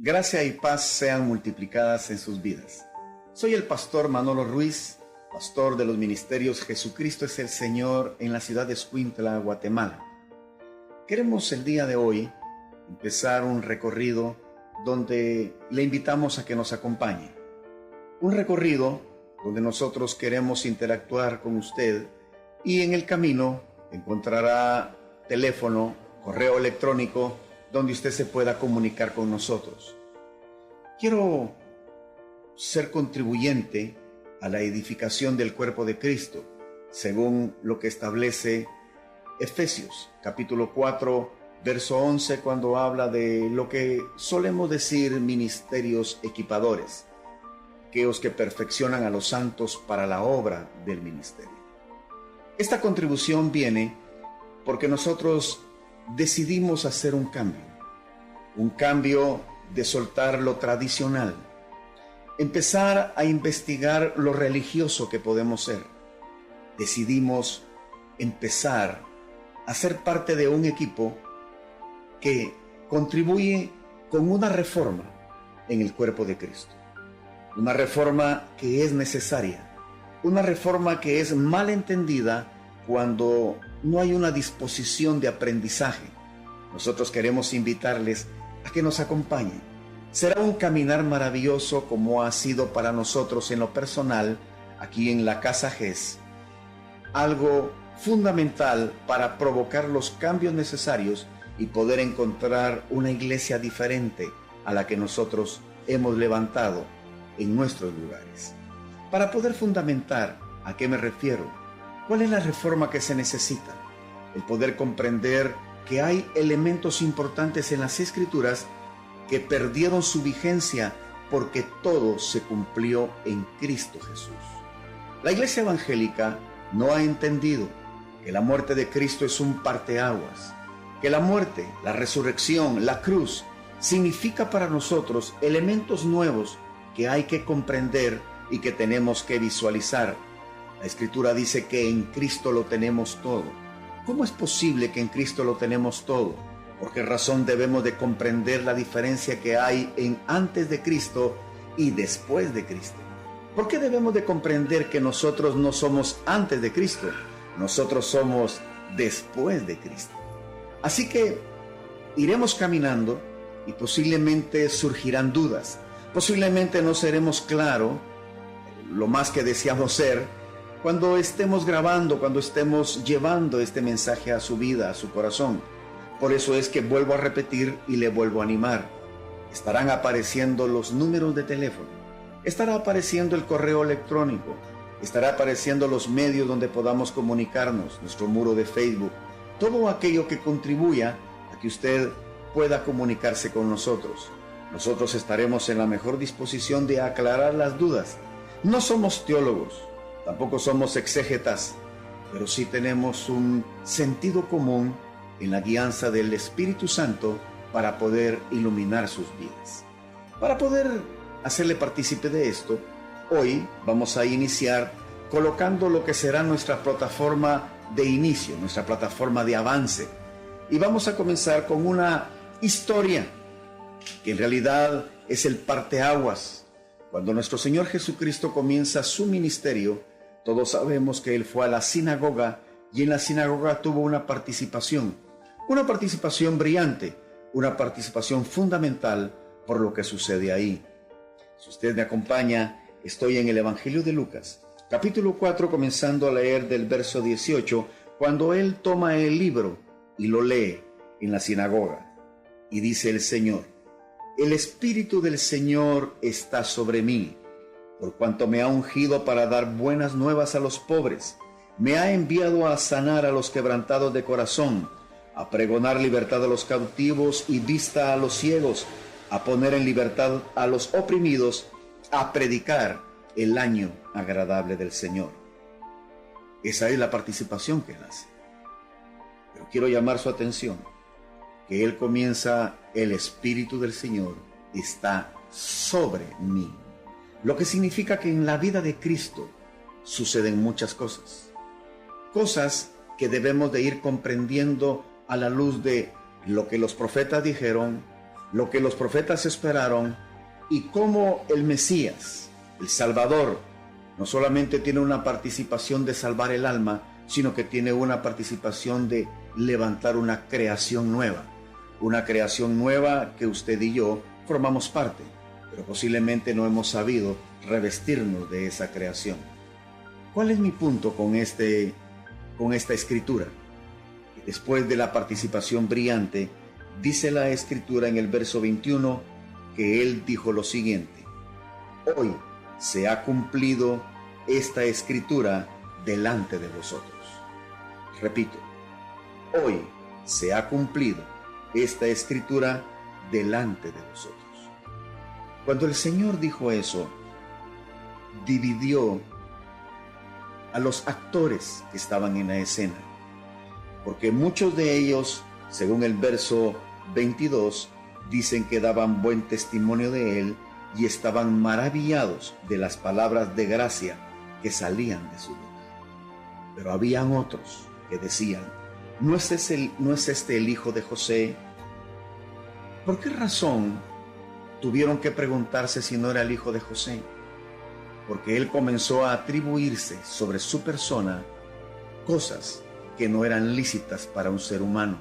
Gracia y paz sean multiplicadas en sus vidas. Soy el pastor Manolo Ruiz, pastor de los ministerios Jesucristo es el Señor en la ciudad de Escuintla, Guatemala. Queremos el día de hoy empezar un recorrido donde le invitamos a que nos acompañe. Un recorrido donde nosotros queremos interactuar con usted y en el camino encontrará teléfono, correo electrónico, donde usted se pueda comunicar con nosotros. Quiero ser contribuyente a la edificación del cuerpo de Cristo, según lo que establece Efesios, capítulo 4, verso 11, cuando habla de lo que solemos decir ministerios equipadores, aquellos que perfeccionan a los santos para la obra del ministerio. Esta contribución viene porque nosotros decidimos hacer un cambio de soltar lo tradicional, empezar a investigar lo religioso que podemos ser. Decidimos empezar a ser parte de un equipo que contribuye con una reforma en el cuerpo de Cristo. Una reforma que es necesaria, una reforma que es mal entendida cuando no hay una disposición de aprendizaje. Nosotros queremos invitarles a que nos acompañen. Será un caminar maravilloso como ha sido para nosotros en lo personal, aquí en la Casa GES. Algo fundamental para provocar los cambios necesarios y poder encontrar una iglesia diferente a la que nosotros hemos levantado en nuestros lugares. Para poder fundamentar a qué me refiero, cuál es la reforma que se necesita, el poder comprender que hay elementos importantes en las Escrituras que perdieron su vigencia porque todo se cumplió en Cristo Jesús. La iglesia evangélica no ha entendido que la muerte de Cristo es un parteaguas, que la muerte, la resurrección, la cruz, significa para nosotros elementos nuevos que hay que comprender y que tenemos que visualizar. La Escritura dice que en Cristo lo tenemos todo. ¿Cómo es posible que en Cristo lo tenemos todo? ¿Por qué razón debemos de comprender la diferencia que hay en antes de Cristo y después de Cristo? ¿Por qué debemos de comprender que nosotros no somos antes de Cristo? Nosotros somos después de Cristo. Así que iremos caminando y posiblemente surgirán dudas. Posiblemente no seremos claros lo más que deseamos ser cuando estemos grabando, cuando estemos llevando este mensaje a su vida, a su corazón. Por eso es que vuelvo a repetir y le vuelvo a animar. Estarán apareciendo los números de teléfono, estará apareciendo el correo electrónico, estará apareciendo los medios donde podamos comunicarnos, nuestro muro de Facebook, todo aquello que contribuya a que usted pueda comunicarse con nosotros. Nosotros estaremos en la mejor disposición de aclarar las dudas. No somos teólogos, tampoco somos exégetas, pero sí tenemos un sentido común en la guianza del Espíritu Santo para poder iluminar sus vidas. Para poder hacerle partícipe de esto, hoy vamos a iniciar colocando lo que será nuestra plataforma de inicio, nuestra plataforma de avance. Y vamos a comenzar con una historia que en realidad es el parteaguas. Cuando nuestro Señor Jesucristo comienza su ministerio, todos sabemos que Él fue a la sinagoga y en la sinagoga tuvo una participación brillante, una participación fundamental por lo que sucede ahí. Si usted me acompaña, estoy en el Evangelio de Lucas, capítulo 4, comenzando a leer del verso 18, cuando Él toma el libro y lo lee en la sinagoga. Y dice el Señor: el Espíritu del Señor está sobre mí, por cuanto me ha ungido para dar buenas nuevas a los pobres. Me ha enviado a sanar a los quebrantados de corazón, a pregonar libertad a los cautivos y vista a los ciegos, a poner en libertad a los oprimidos, a predicar el año agradable del Señor. Esa es la participación que Él hace. Pero quiero llamar su atención, que Él comienza: el Espíritu del Señor está sobre mí. Lo que significa que en la vida de Cristo suceden muchas cosas. Cosas que debemos de ir comprendiendo a la luz de lo que los profetas dijeron, lo que los profetas esperaron y cómo el Mesías, el Salvador, no solamente tiene una participación de salvar el alma, sino que tiene una participación de levantar una creación nueva que usted y yo formamos parte, pero posiblemente no hemos sabido revestirnos de esa creación. ¿Cuál es mi punto con esta escritura? Después de la participación brillante, dice la escritura en el verso 21 que él dijo lo siguiente: hoy se ha cumplido esta escritura delante de vosotros. Repito, hoy se ha cumplido esta escritura delante de vosotros. Cuando el Señor dijo eso, dividió a los actores que estaban en la escena, porque muchos de ellos, según el verso 22, dicen que daban buen testimonio de él y estaban maravillados de las palabras de gracia que salían de su boca. Pero habían otros que decían: ¿no es este el hijo de José? ¿Por qué razón tuvieron que preguntarse si no era el hijo de José? Porque él comenzó a atribuirse sobre su persona cosas que no eran lícitas para un ser humano.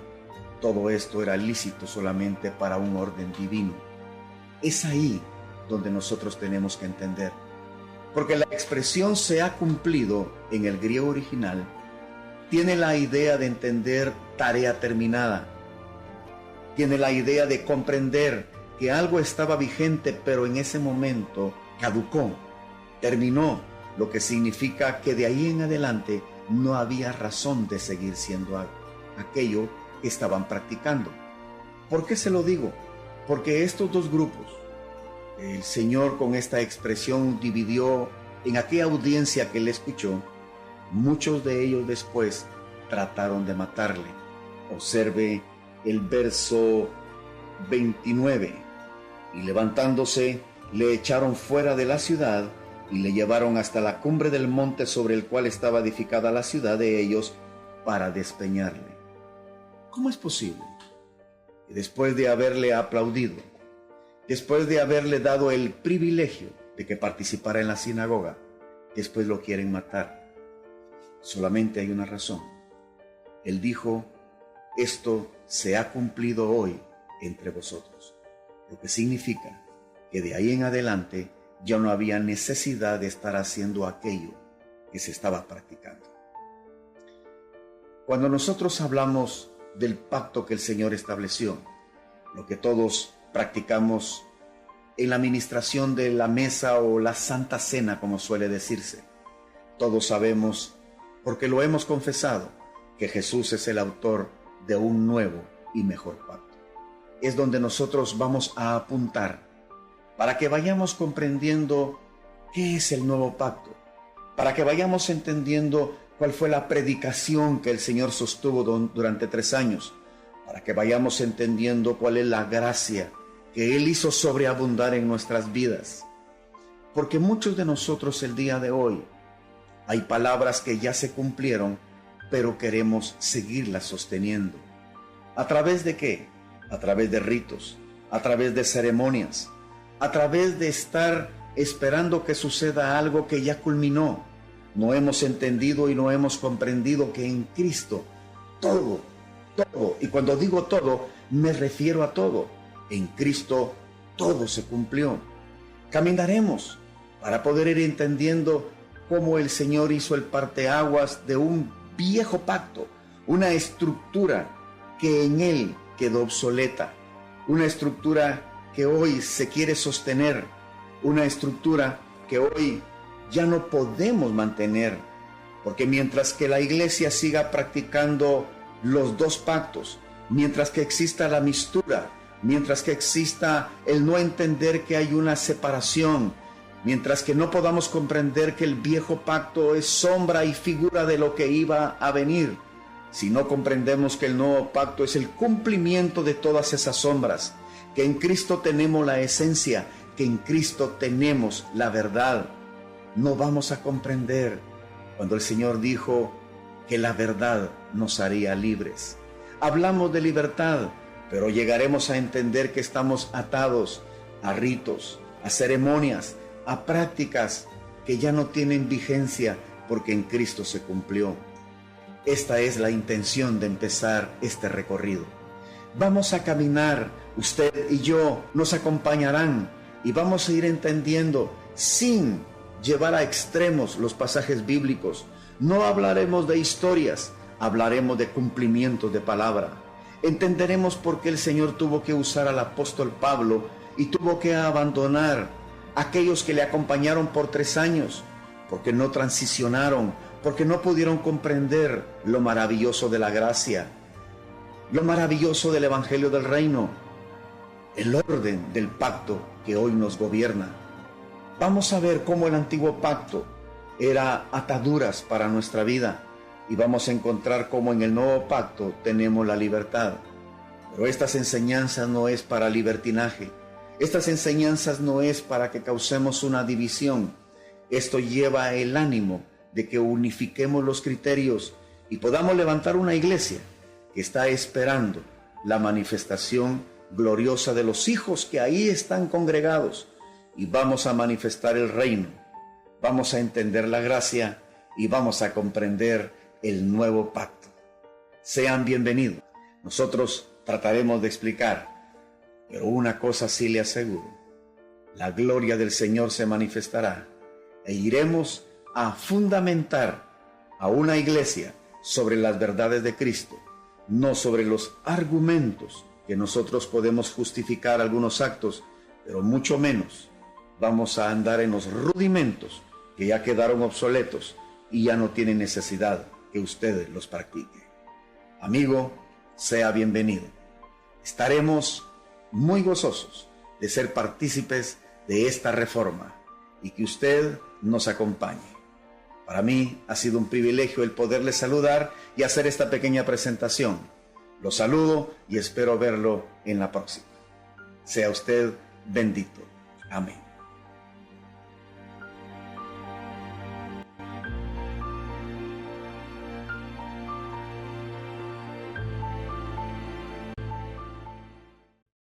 Todo esto era lícito solamente para un orden divino. Es ahí donde nosotros tenemos que entender. Porque la expresión "se ha cumplido" en el griego original tiene la idea de entender tarea terminada. Tiene la idea de comprender que algo estaba vigente, pero en ese momento caducó, terminó, lo que significa que de ahí en adelante no había razón de seguir siendo aquello que estaban practicando. ¿Por qué se lo digo? Porque estos dos grupos, el Señor con esta expresión dividió en aquella audiencia que le escuchó. Muchos de ellos después trataron de matarle. Observe el verso 29. Y levantándose, le echaron fuera de la ciudad y le llevaron hasta la cumbre del monte sobre el cual estaba edificada la ciudad de ellos, para despeñarle. ¿Cómo es posible que después de haberle aplaudido, después de haberle dado el privilegio de que participara en la sinagoga, después lo quieren matar? Solamente hay una razón. Él dijo: esto se ha cumplido hoy entre vosotros, lo que significa que de ahí en adelante ya no había necesidad de estar haciendo aquello que se estaba practicando. Cuando nosotros hablamos del pacto que el Señor estableció, lo que todos practicamos en la administración de la mesa o la Santa Cena, como suele decirse, todos sabemos, porque lo hemos confesado, que Jesús es el autor de un nuevo y mejor pacto. Es donde nosotros vamos a apuntar para que vayamos comprendiendo qué es el nuevo pacto, para que vayamos entendiendo cuál fue la predicación que el Señor sostuvo durante 3 años, para que vayamos entendiendo cuál es la gracia que Él hizo sobreabundar en nuestras vidas. Porque muchos de nosotros el día de hoy hay palabras que ya se cumplieron, pero queremos seguirlas sosteniendo. ¿A través de qué? A través de ritos, a través de ceremonias, a través de estar esperando que suceda algo que ya culminó. No hemos entendido y no hemos comprendido que en Cristo todo, y cuando digo todo, me refiero a todo. En Cristo todo se cumplió. Caminaremos para poder ir entendiendo cómo el Señor hizo el parteaguas de un viejo pacto, una estructura que en Él quedó obsoleta, una estructura que hoy se quiere sostener, una estructura que hoy ya no podemos mantener, porque mientras que la iglesia siga practicando los dos pactos, mientras que exista la mistura, mientras que exista el no entender que hay una separación, mientras que no podamos comprender que el viejo pacto es sombra y figura de lo que iba a venir, si no comprendemos que el nuevo pacto es el cumplimiento de todas esas sombras, que en Cristo tenemos la esencia, que en Cristo tenemos la verdad, no vamos a comprender cuando el Señor dijo que la verdad nos haría libres. Hablamos de libertad, pero llegaremos a entender que estamos atados a ritos, a ceremonias, a prácticas que ya no tienen vigencia porque en Cristo se cumplió. Esta es la intención de empezar este recorrido. Vamos a caminar, usted y yo nos acompañarán y vamos a ir entendiendo sin llevar a extremos los pasajes bíblicos. No hablaremos de historias, hablaremos de cumplimientos de palabra. Entenderemos por qué el Señor tuvo que usar al apóstol Pablo y tuvo que abandonar a aquellos que le acompañaron por 3 años, porque no transicionaron, porque no pudieron comprender lo maravilloso de la gracia, lo maravilloso del Evangelio del Reino, el orden del pacto que hoy nos gobierna. Vamos a ver cómo el antiguo pacto era ataduras para nuestra vida y vamos a encontrar cómo en el nuevo pacto tenemos la libertad. Pero estas enseñanzas no es para libertinaje, estas enseñanzas no es para que causemos una división. Esto lleva el ánimo de que unifiquemos los criterios y podamos levantar una iglesia que está esperando la manifestación gloriosa de los hijos que ahí están congregados, y vamos a manifestar el reino, vamos a entender la gracia y vamos a comprender el nuevo pacto. Sean bienvenidos. Nosotros trataremos de explicar, pero una cosa sí le aseguro: la gloria del Señor se manifestará e iremos a fundamentar a una iglesia sobre las verdades de Cristo, no sobre los argumentos que nosotros podemos justificar algunos actos, pero mucho menos vamos a andar en los rudimentos que ya quedaron obsoletos y ya no tienen necesidad que ustedes los practiquen. Amigo, sea bienvenido. Estaremos muy gozosos de ser partícipes de esta reforma y que usted nos acompañe. Para mí ha sido un privilegio el poderle saludar y hacer esta pequeña presentación. Lo saludo y espero verlo en la próxima. Sea usted bendito. Amén.